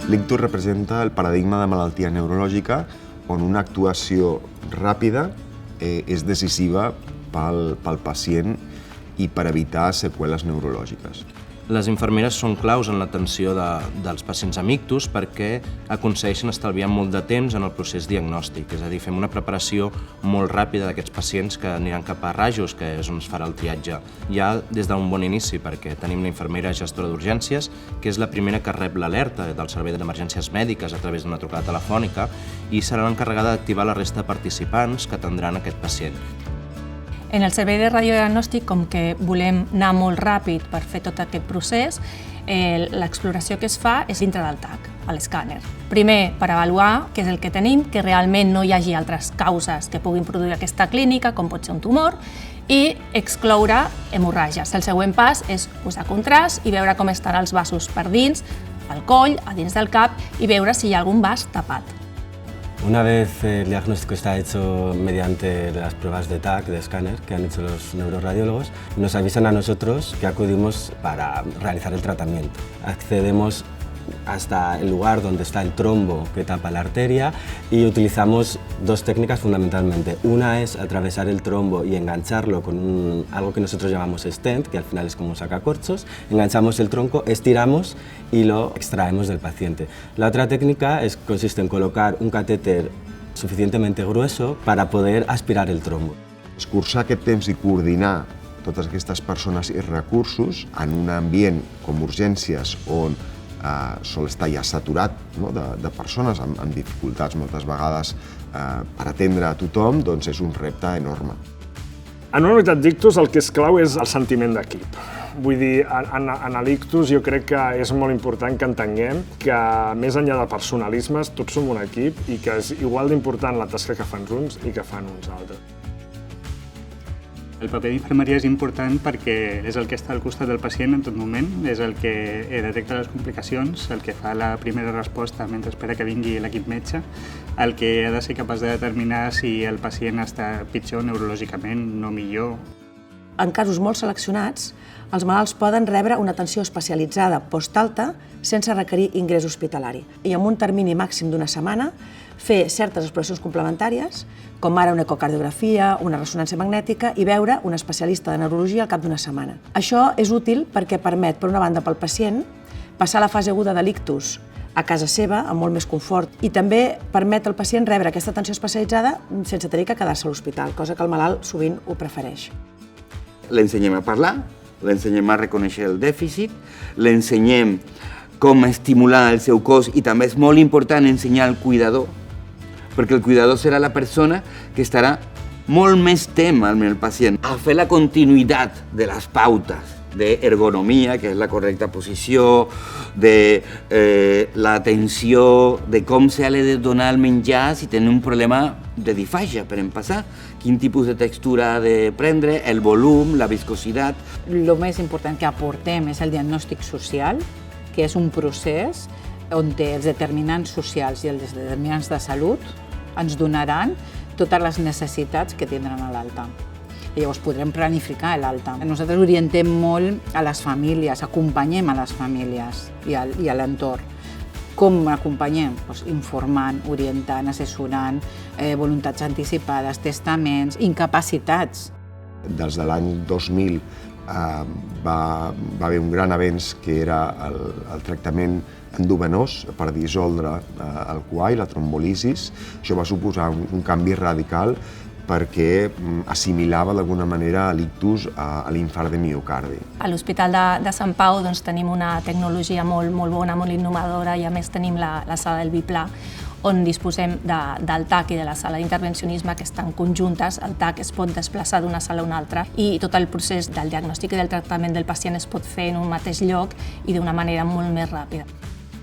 L'ictus representa el paradigma de malaltia neurològica on una actuació ràpida és decisiva pel pacient i per evitar seqüeles neurològiques. Les infermeres són claus en l'atenció dels pacients amb ictus perquè aconsegueixen estalviar molt de temps en el procés diagnòstic, és a dir, fem una preparació molt ràpida d'aquests pacients que aniran cap a rajos, que és on es farà el triatge, ja des d'un bon inici, perquè tenim la infermera gestora d'urgències, que és la primera que rep l'alerta del servei d'emergències mèdiques a través d'una trucada telefònica i serà l'encarregada d'activar la resta de participants que atendran aquest pacient. En el servei de radiodiagnòstic, com que volem anar molt ràpid per fer tot aquest procés, l'exploració que es fa és dintre del TAC, a l'escàner. Primer, per avaluar què és el que tenim, que realment no hi hagi altres causes que puguin produir aquesta clínica, com pot ser un tumor, i excloure hemorràgies. El següent pas és posar contrast i veure com estan els vasos per dins, al coll, a dins del cap, i veure si hi ha algun vas tapat. Una vez el diagnóstico está hecho mediante las pruebas de TAC, de escáner, que han hecho los neuroradiólogos, nos avisan a nosotros que acudimos para realizar el tratamiento. Accedemos hasta el lugar donde está el trombo que tapa la arteria y utilizamos dos técnicas fundamentalmente. Una es atravesar el trombo y engancharlo con algo que nosotros llamamos stent, que al final es como un sacacorchos. Enganchamos el tronco, estiramos y lo extraemos del paciente. La otra técnica consiste en colocar un catéter suficientemente grueso para poder aspirar el trombo. Escurçar aquest temps i coordinar totes aquestes persones i recursos en un ambient com urgències on sol estar ja saturat de persones amb dificultats moltes vegades per atendre a tothom, doncs és un repte enorme. En una unitat d'ictus el que és clau és el sentiment d'equip. Vull dir, en l'ictus jo crec que és molt important que entenguem que més enllà de personalismes tots som un equip i que és igual d'important la tasca que fan uns i que fan uns altres. El paper d'infermeria és important perquè és el que està al costat del pacient en tot moment, és el que detecta les complicacions, el que fa la primera resposta mentre espera que vingui l'equip metge, el que ha de ser capaç de determinar si el pacient està pitjor neurològicament, no millor. En casos molt seleccionats, els malalts poden rebre una atenció especialitzada postalta sense requerir ingrés hospitalari i amb un termini màxim d'una setmana fer certes exploracions complementàries, com ara una ecocardiografia, una ressonància magnètica i veure un especialista de neurologia al cap d'una setmana. Això és útil perquè permet, per una banda, pel pacient, passar la fase aguda de l'ictus a casa seva, amb molt més confort, i també permet al pacient rebre aquesta atenció especialitzada sense tenir que quedar-se a l'hospital, cosa que el malalt sovint ho prefereix. L'ensenyem a parlar, l'ensenyem a reconèixer el dèficit, l'ensenyem com estimular el seu cos i també és molt important ensenyar al cuidador, perquè el cuidador serà la persona que estarà molt més temps amb el pacient a fer la continuïtat de les pautes d'ergonomia, que és la correcta posició, de l'atenció, de com s'ha de donar el menjar si tenen un problema de disfàgia, per empezar, quin tipus de textura ha de prendre, el volum, la viscositat. El més important que aportem és el diagnòstic social, que és un procés on els determinants socials i els determinants de salut ens donaran totes les necessitats que tindran a l'alta. I llavors podrem planificar l'alta. Nosaltres orientem molt a les famílies, acompanyem a les famílies i a l'entorn. Com acompanyem? Informant, orientant, assessorant, voluntats anticipades, testaments, incapacitats. Des de l'any 2000 va haver un gran avenç que era el tractament endovenós per dissoldre el coall, la trombolisis. Això va suposar un canvi radical perquè assimilava d'alguna manera l'ictus a l'infart de miocardi. A l'Hospital de Sant Pau tenim una tecnologia molt bona, molt innovadora, i a més tenim la sala del biplà, on disposem del TAC i de la sala d'intervencionisme que estan conjuntes. El TAC es pot desplaçar d'una sala a una altra i tot el procés del diagnòstic i del tractament del pacient es pot fer en un mateix lloc i d'una manera molt més ràpida.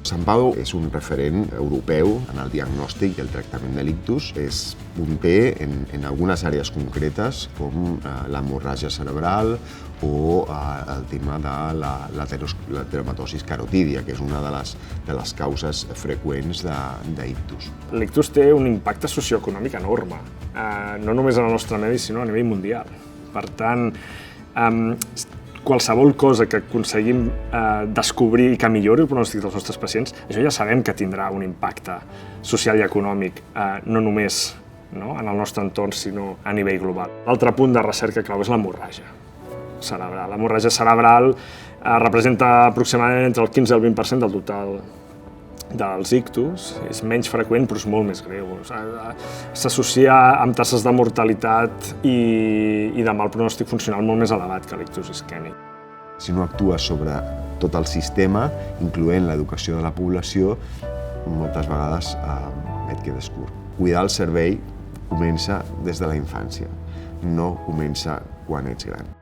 Sant Pau és un referent europeu en el diagnòstic i el tractament de l'ictus. És punter en algunes àrees concretes, com l'hemorràgia cerebral o el tema de l'ateromatosis carotídia, que és una de les causes freqüents d'ictus. L'ictus té un impacte socioeconòmic enorme, no només en el nostre medi, sinó a nivell mundial. Per tant, qualsevol cosa que aconseguim descobrir i que millori el pronòstic dels nostres pacients, això ja sabem que tindrà un impacte social i econòmic, no només en el nostre entorn, sinó a nivell global. L'altre punt de recerca clau és l'hemorràgia cerebral. L'hemorràgia cerebral representa aproximadament entre el 15 i el 20% del total dels ictus, és menys freqüent però és molt més greu. S'associa amb taxes de mortalitat i de mal pronòstic funcional molt més elevat que l'ictus isquèmic. Si no actues sobre tot el sistema, incloent l'educació de la població, moltes vegades et quedes curt. Cuidar el cervell comença des de la infància, no comença quan ets gran.